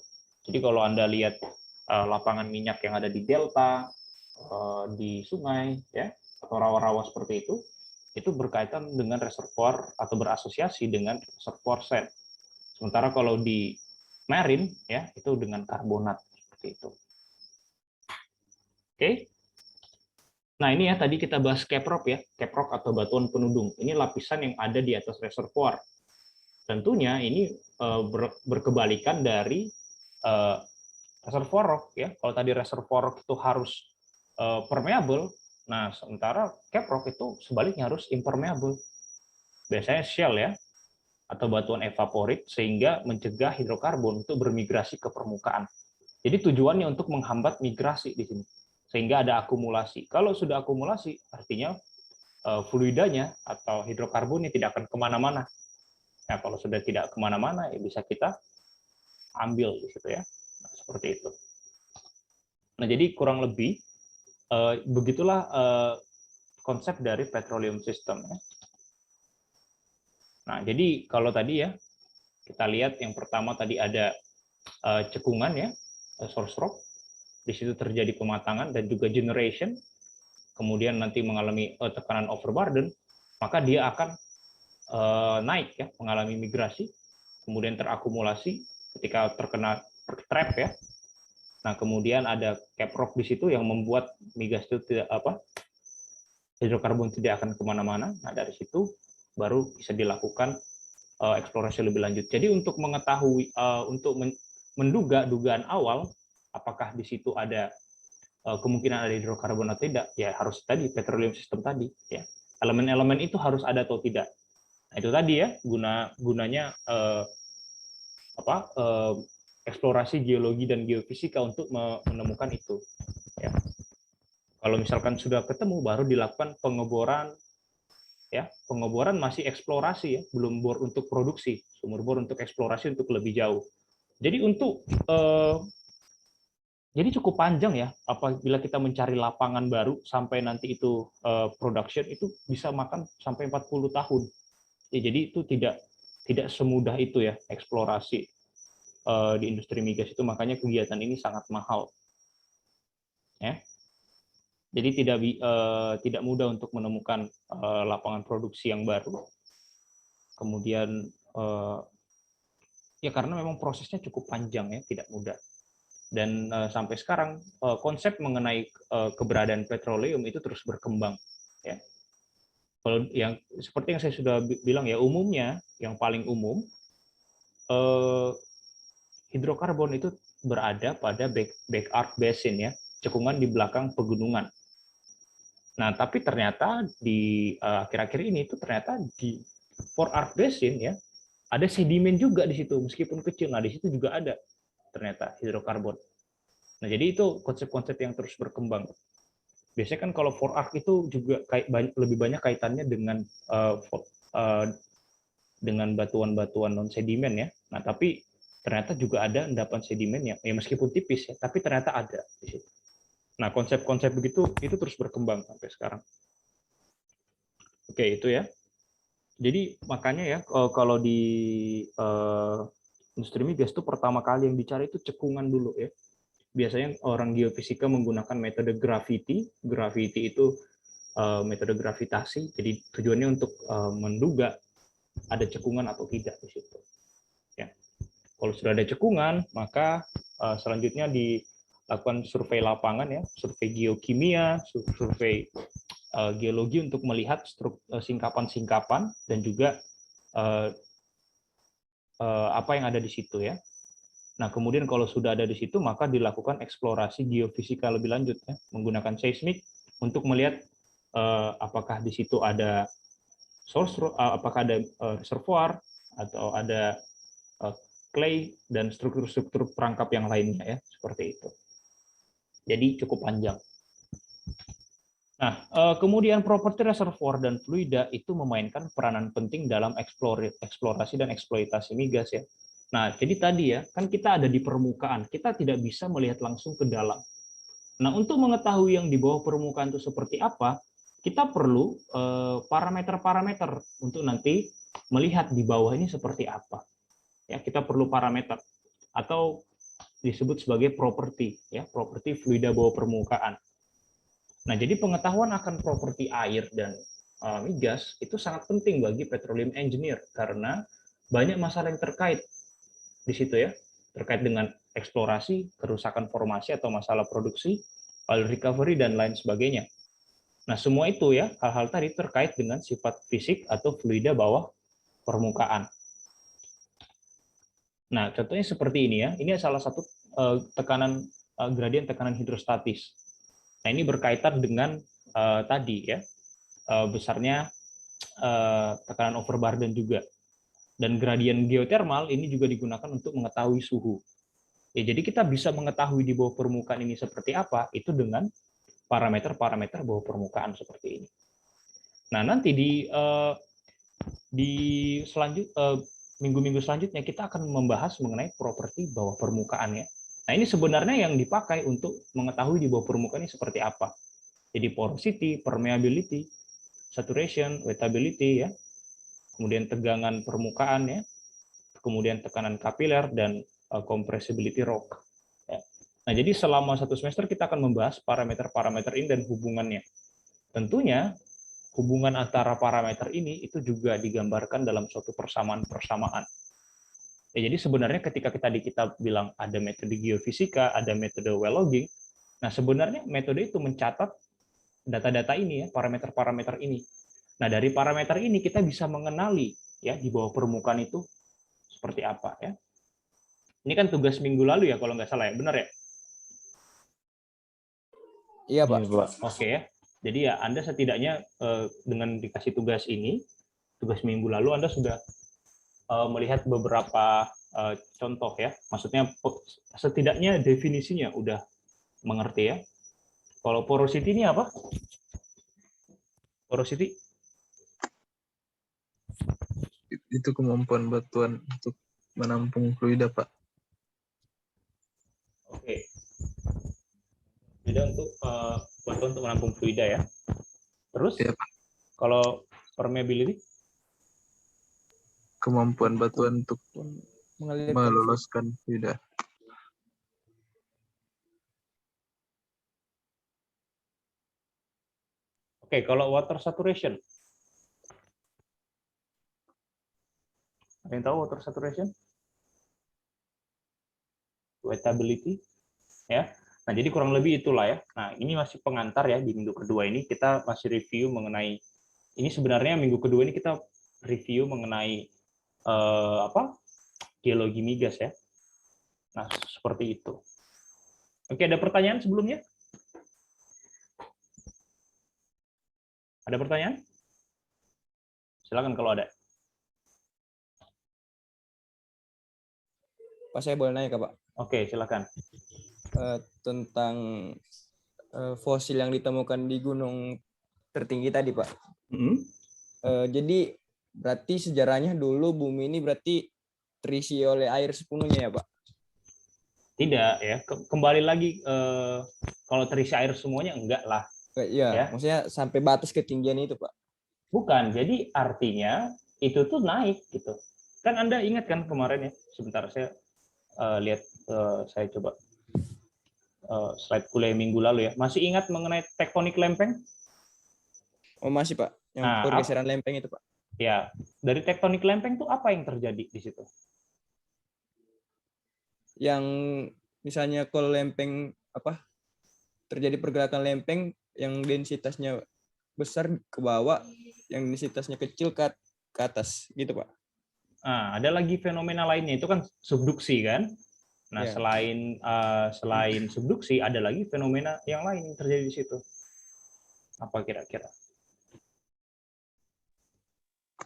Jadi kalau Anda lihat lapangan minyak yang ada di delta, di sungai ya, atau rawa-rawa seperti itu berkaitan dengan reservoir atau berasosiasi dengan reservoir sand. Sementara kalau di marine ya itu dengan karbonat seperti itu. Oke. Nah, ini ya tadi kita bahas caprock ya, caprock atau batuan penudung. Ini lapisan yang ada di atas reservoir. Tentunya ini berkebalikan dari reservoir rock ya. Kalau tadi reservoir rock itu harus permeable, nah sementara caprock itu sebaliknya harus impermeable. Biasanya shell ya, atau batuan evaporit sehingga mencegah hidrokarbon untuk bermigrasi ke permukaan. Jadi tujuannya untuk menghambat migrasi di sini, sehingga ada akumulasi. Kalau sudah akumulasi, artinya fluidanya atau hidrokarbonnya tidak akan kemana-mana. Nah, kalau sudah tidak kemana-mana, ya bisa kita ambil di situ ya, nah, seperti itu. Nah, jadi kurang lebih begitulah konsep dari petroleum system ya. Nah, jadi kalau tadi ya, kita lihat yang pertama tadi ada cekungan ya, source rock, di situ terjadi pematangan dan juga generation, kemudian nanti mengalami tekanan overburden, maka dia akan naik ya, mengalami migrasi, kemudian terakumulasi ketika terkena trap ya. Nah, kemudian ada caprock di situ yang membuat migas itu tidak hidrokarbon tidak akan kemana-mana. Nah, dari situ baru bisa dilakukan eksplorasi lebih lanjut. Jadi untuk mengetahui, untuk menduga dugaan awal, apakah di situ ada kemungkinan ada hidrokarbon atau tidak, ya harus tadi petroleum system tadi, ya elemen-elemen itu harus ada atau tidak. Nah, itu tadi ya gunanya eksplorasi geologi dan geofisika untuk menemukan itu. Ya. Kalau misalkan sudah ketemu, baru dilakukan pengeboran. Ya, pengeboran masih eksplorasi ya, belum bor untuk produksi, sumur bor untuk eksplorasi untuk lebih jauh. Jadi jadi cukup panjang ya, apabila kita mencari lapangan baru sampai nanti itu production itu bisa makan sampai 40 tahun. Ya, jadi itu tidak semudah itu ya eksplorasi di industri migas itu, makanya kegiatan ini sangat mahal. Ya. Jadi tidak mudah untuk menemukan lapangan produksi yang baru. Kemudian ya karena memang prosesnya cukup panjang ya, tidak mudah. Dan sampai sekarang konsep mengenai keberadaan petroleum itu terus berkembang. Ya. Kalau yang seperti yang saya sudah bilang ya, umumnya yang paling umum hidrokarbon itu berada pada back arc basin ya, cekungan di belakang pegunungan. Nah, tapi ternyata di akhir-akhir ini itu ternyata di fore-arc basin ya ada sedimen juga di situ meskipun kecil. Nah, di situ juga ada ternyata hidrokarbon. Nah, jadi itu konsep-konsep yang terus berkembang. Biasanya kan kalau fore-arc itu juga lebih banyak kaitannya dengan batuan-batuan non sedimen ya. Nah, tapi ternyata juga ada endapan sedimen yang ya meskipun tipis ya, tapi ternyata ada di situ. Nah, konsep-konsep begitu itu terus berkembang sampai sekarang. Oke, itu ya. Jadi makanya ya kalau di industri migas itu pertama kali yang dicari itu cekungan dulu ya. Biasanya orang geofisika menggunakan metode gravity. Gravity itu metode gravitasi. Jadi tujuannya untuk menduga ada cekungan atau tidak di situ. Ya. Kalau sudah ada cekungan, maka selanjutnya dilakukan survei lapangan ya, survei geokimia, survei geologi untuk melihat singkapan-singkapan dan juga apa yang ada di situ ya. Nah, kemudian kalau sudah ada di situ, maka dilakukan eksplorasi geofisika lebih lanjut ya, menggunakan seismik untuk melihat apakah di situ ada source, apakah ada reservoir atau ada clay dan struktur-struktur perangkap yang lainnya ya, seperti itu. Jadi cukup panjang. Nah, kemudian properti reservoir dan fluida itu memainkan peranan penting dalam eksplorasi dan eksploitasi migas ya. Nah, jadi tadi ya, kan kita ada di permukaan, kita tidak bisa melihat langsung ke dalam. Nah, untuk mengetahui yang di bawah permukaan itu seperti apa, kita perlu parameter-parameter untuk nanti melihat di bawah ini seperti apa. Ya, kita perlu parameter atau disebut sebagai properti, ya, properti fluida bawah permukaan. Nah, jadi pengetahuan akan properti air dan migas itu sangat penting bagi petroleum engineer karena banyak masalah yang terkait di situ ya, terkait dengan eksplorasi, kerusakan formasi atau masalah produksi, oil recovery dan lain sebagainya. Nah, semua itu ya, hal-hal tadi terkait dengan sifat fisik atau fluida bawah permukaan. Nah, contohnya seperti ini ya. Ini salah satu tekanan gradien tekanan hidrostatis. Nah, ini berkaitan dengan tadi ya, besarnya tekanan overburden juga. Dan gradien geotermal ini juga digunakan untuk mengetahui suhu. Ya, jadi kita bisa mengetahui di bawah permukaan ini seperti apa, itu dengan parameter-parameter bawah permukaan seperti ini. Nah, nanti di minggu-minggu selanjutnya kita akan membahas mengenai properti bawah permukaan ya. Nah, ini sebenarnya yang dipakai untuk mengetahui di bawah permukaan ini seperti apa. Jadi porosity, permeability, saturation, wettability ya. Kemudian tegangan permukaan ya. Kemudian tekanan kapiler dan compressibility rock. Ya. Nah, jadi selama satu semester kita akan membahas parameter-parameter ini dan hubungannya. Tentunya hubungan antara parameter ini itu juga digambarkan dalam suatu persamaan-persamaan. Ya, jadi sebenarnya ketika kita di kitab bilang ada metode geofisika, ada metode well logging, nah sebenarnya metode itu mencatat data-data ini ya, parameter-parameter ini. Nah, dari parameter ini kita bisa mengenali ya di bawah permukaan itu seperti apa ya. Ini kan tugas minggu lalu ya kalau nggak salah ya, benar ya? Iya, Pak. Iya, Pak. Oke ya. Jadi ya Anda setidaknya dengan dikasih tugas ini, tugas minggu lalu Anda sudah melihat beberapa contoh ya. Maksudnya setidaknya definisinya udah mengerti ya. Kalau porosity ini apa? Porosity? Itu kemampuan batuan untuk menampung fluida, Pak. Oke. Fluida untuk batuan untuk menampung fluida ya. Terus Ya, Pak. kalau permeability? Kemampuan batuan untuk Mengalirkan meloloskan fluida. Oke, kalau water saturation? Ada yang tahu water saturation? Wettability? Ya. Nah, jadi kurang lebih itulah ya. Nah, ini masih pengantar ya di minggu kedua ini kita masih review mengenai ini sebenarnya minggu kedua ini kita review mengenai geologi migas ya. Nah, seperti itu. Oke, ada pertanyaan sebelumnya? Ada pertanyaan? Silakan kalau ada. Pak, saya boleh nanya, Pak? Oke, silakan. Tentang fosil yang ditemukan di gunung tertinggi tadi, Pak. Jadi berarti sejarahnya dulu bumi ini berarti terisi oleh air sepenuhnya ya, Pak? Tidak ya. Kembali lagi kalau terisi air semuanya enggak lah. Iya, Ya. maksudnya sampai batas ketinggian itu, Pak. Bukan. Jadi artinya itu tuh naik gitu. Kan Anda ingat kan kemarin ya? Sebentar saya lihat saya coba slide kuliah minggu lalu ya. Masih ingat mengenai tektonik lempeng? Oh, masih, Pak. Yang Nah, pergeseran lempeng itu, Pak. Ya, dari tektonik lempeng tuh apa yang terjadi di situ? Yang misalnya kalau lempeng terjadi pergerakan lempeng yang densitasnya besar ke bawah, yang densitasnya kecil ke atas gitu, Pak. Nah, ada lagi fenomena lainnya itu kan subduksi kan. Nah, Ya. selain subduksi ada lagi fenomena yang lain yang terjadi di situ. Apa kira-kira?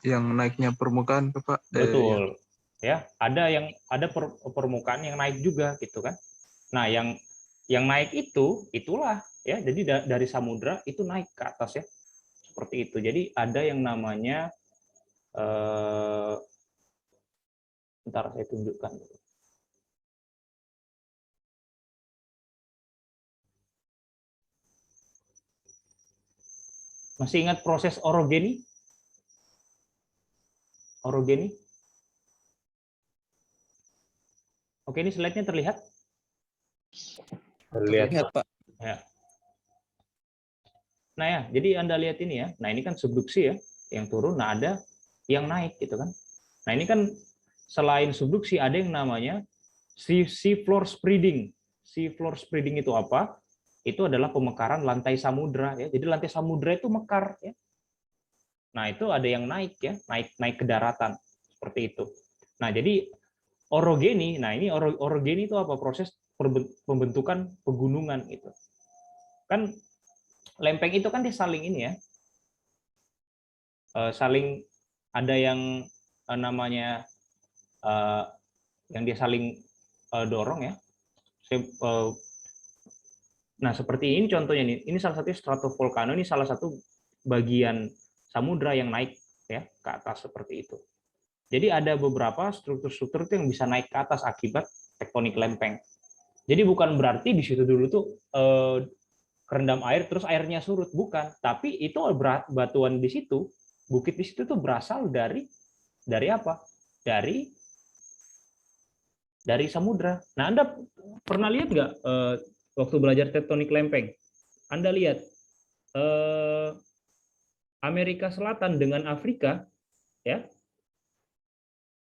Yang naiknya permukaan, Pak. Betul. Ya, ada permukaan yang naik juga gitu kan. Nah, yang naik itulah ya. Jadi dari samudra itu naik ke atas ya. Seperti itu. Jadi ada yang namanya bentar saya tunjukkan. Masih ingat proses orogeni? Orogeni? Oke, ini slide-nya terlihat? Terlihat, Pak. Ya. Nah ya, jadi Anda lihat ini ya. Nah ini kan subduksi ya, yang turun. Nah ada yang naik gitu kan. Nah ini kan selain subduksi ada yang namanya sea floor spreading. Sea floor spreading itu apa? Itu adalah pemekaran lantai samudra ya. Jadi lantai samudra itu mekar ya. Nah itu ada yang naik ya, naik ke daratan seperti itu. Nah jadi orogeni. Nah ini orogeni itu apa? Proses pembentukan pegunungan itu. Kan lempeng itu kan dia saling ini ya, saling ada yang namanya yang dia saling dorong ya. Nah seperti ini contohnya nih, ini salah satu stratovolcano, ini salah satu bagian samudra yang naik ya ke atas seperti itu. Jadi ada beberapa struktur-struktur yang bisa naik ke atas akibat tektonik lempeng. Jadi bukan berarti di situ dulu tuh kerendam air terus airnya surut, bukan, tapi itu batuan di situ, bukit di situ tuh berasal dari apa? Dari samudra. Nah, Anda pernah lihat nggak waktu belajar tektonik lempeng? Anda lihat Amerika Selatan dengan Afrika, ya,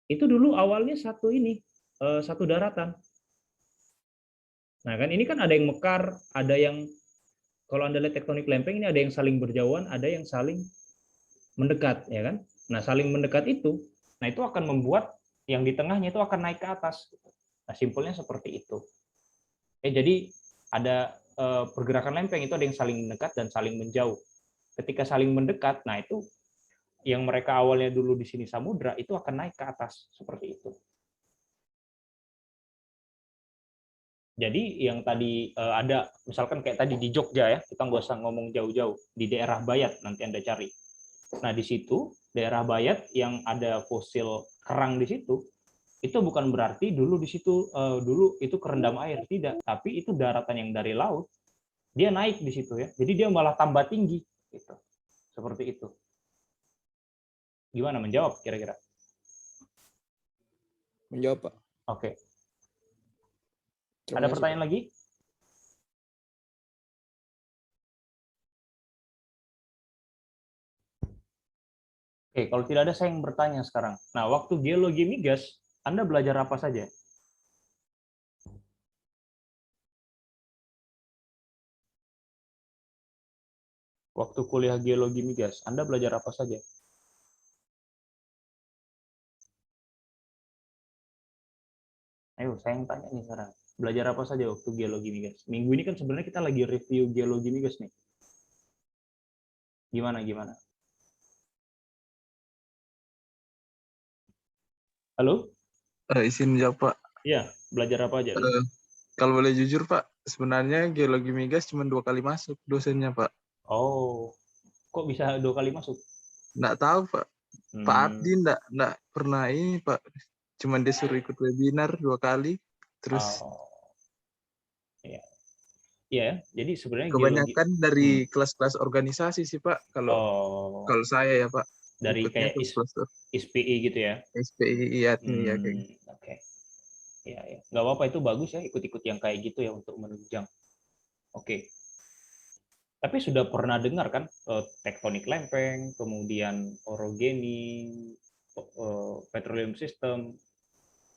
itu dulu awalnya satu daratan. Nah, kan ini kan ada yang mekar, ada yang kalau Anda lihat tektonik lempeng ini ada yang saling berjauhan, ada yang saling mendekat, ya kan? Nah, saling mendekat itu, nah itu akan membuat yang di tengahnya itu akan naik ke atas. Nah, simpelnya seperti itu. Jadi ada pergerakan lempeng itu ada yang saling mendekat dan saling menjauh. Ketika saling mendekat, nah itu yang mereka awalnya dulu di sini samudra itu akan naik ke atas seperti itu. Jadi yang tadi ada, misalkan kayak tadi di Jogja ya, kita nggak usah ngomong jauh-jauh, di daerah Bayat nanti Anda cari. Nah di situ daerah Bayat yang ada fosil kerang di situ, itu bukan berarti dulu di situ dulu itu kerendam air, tidak, tapi itu daratan yang dari laut, dia naik di situ ya, jadi dia malah tambah tinggi, gitu. Seperti itu. Gimana menjawab kira-kira? Menjawab, Pak. Oke. Terima Ada kasih, pertanyaan Pak. lagi? Oke, kalau tidak ada saya yang bertanya sekarang. Nah, waktu geologi migas, Anda belajar apa saja? Waktu kuliah geologi migas, Anda belajar apa saja? Ayo, saya yang tanya nih sekarang. Belajar apa saja waktu geologi migas? Minggu ini kan sebenarnya kita lagi review geologi migas nih. Gimana? Halo? Izin jawab, Pak. Iya, belajar apa aja? Kalau boleh jujur, Pak, sebenarnya geologi migas cuma 2 kali masuk dosennya, Pak. Oh, kok bisa 2 kali masuk? Nggak tahu, Pak. Pak Ardi nggak pernah ini, Pak. Cuman dia suruh ikut webinar 2 kali. Terus Iya. Iya, jadi sebenarnya kebanyakan geologi dari kelas-kelas organisasi sih, Pak. Kalau saya ya, Pak. dari Ikutnya kayak kelas-kelas SPI gitu ya. SPI ya, ya kayak gitu. Oke. Ya. Nggak apa-apa, itu bagus ya, ikut-ikut yang kayak gitu ya untuk menunjang. Oke. Tapi sudah pernah dengar kan tektonik lempeng, kemudian orogeni, petroleum system.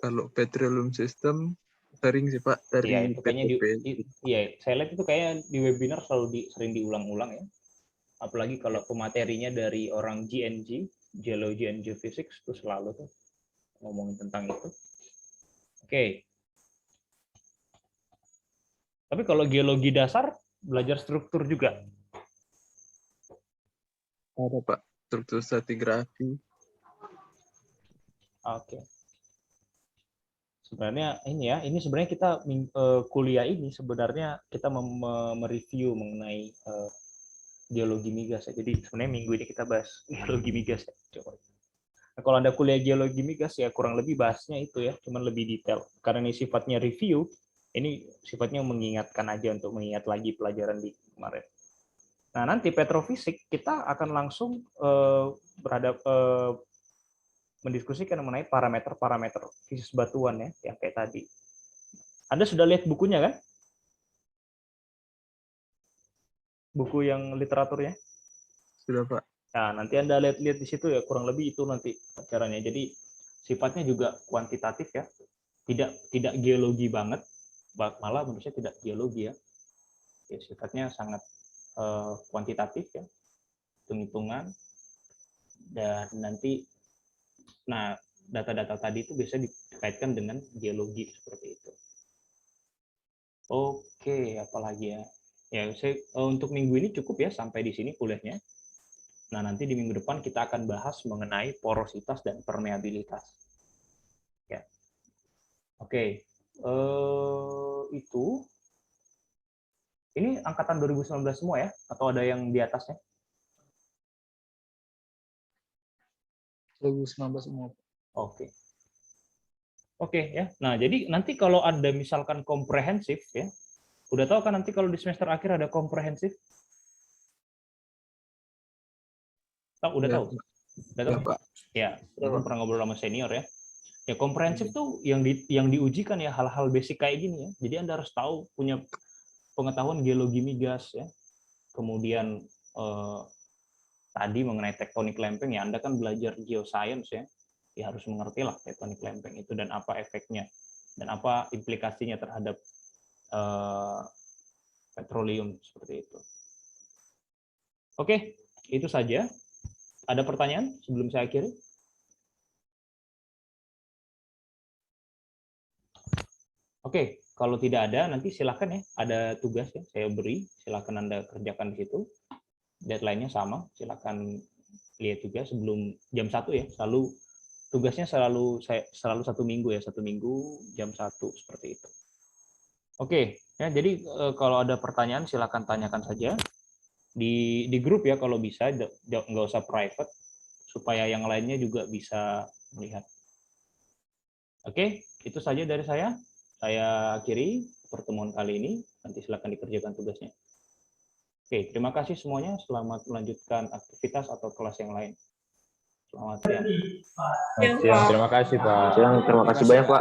Kalau petroleum system sering sih, Pak, Iya, dari itu kayaknya PTP. iya, saya lihat itu kayak di webinar sering diulang-ulang ya. Apalagi kalau pematerinya dari orang GNG, Geology and Geophysics, itu selalu tuh ngomongin tentang itu. Oke. Tapi kalau geologi dasar, belajar struktur juga. Ada, Pak, struktur stratigrafi. Oke. Sebenarnya ini sebenarnya kita kuliah ini sebenarnya kita mereview mengenai geologi migas ya. Jadi sebenarnya minggu ini kita bahas geologi migas ya. Coba. Nah, kalau Anda kuliah geologi migas ya kurang lebih bahasnya itu ya, cuman lebih detail. Karena ini sifatnya review, ini sifatnya mengingatkan aja untuk mengingat lagi pelajaran di kemarin. Nah, nanti petrofisik kita akan langsung mendiskusikan mengenai parameter-parameter fisis batuan ya, yang kayak tadi. Anda sudah lihat bukunya kan? Buku yang literaturnya? Sudah, Pak. Nah, nanti Anda lihat di situ ya, kurang lebih itu nanti caranya. Jadi sifatnya juga kuantitatif ya. Tidak geologi banget, malah menurut saya tidak geologi ya. Ya sifatnya sangat kuantitatif ya. Hitung-hitungan dan nanti data-data tadi itu bisa dikaitkan dengan geologi seperti itu. Oke, apalagi ya? Ya, untuk minggu ini cukup ya sampai di sini kuliahnya. Nah, nanti di minggu depan kita akan bahas mengenai porositas dan permeabilitas. Ya. Oke. Itu. Ini angkatan 2019 semua ya? Atau ada yang di atasnya? 2019 semua. Oke. Oke ya. Nah, jadi nanti kalau ada misalkan komprehensif ya. Udah tahu kan nanti kalau di semester akhir ada komprehensif? Udah Ya, tahu? Udah tahu? ya, Pak. Ya, aku pernah ngobrol sama senior ya. Ya komprehensif tuh yang diujikan ya hal-hal basic kayak gini ya. Jadi Anda harus tahu, punya pengetahuan geologi migas ya. Kemudian tadi mengenai tektonik lempeng ya, Anda kan belajar geoscience ya. Ya harus mengerti lah tektonik lempeng itu dan apa efeknya dan apa implikasinya terhadap petroleum seperti itu. Oke, itu saja. Ada pertanyaan sebelum saya akhiri? Oke, kalau tidak ada, nanti silakan ya. Ada tugas ya, saya beri. Silakan Anda kerjakan di situ. Deadline-nya sama. Silakan lihat juga sebelum jam 1 ya. Tugasnya selalu 1 minggu ya. 1 minggu jam 1 seperti itu. Oke, ya. Jadi kalau ada pertanyaan silakan tanyakan saja di grup ya kalau bisa. Nggak usah private supaya yang lainnya juga bisa melihat. Oke, itu saja dari saya. Saya akhiri pertemuan kali ini. Nanti silakan dikerjakan tugasnya. Oke, terima kasih semuanya. Selamat melanjutkan aktivitas atau kelas yang lain. Selamat siang. Terima kasih Pak. Terima kasih banyak, Pak.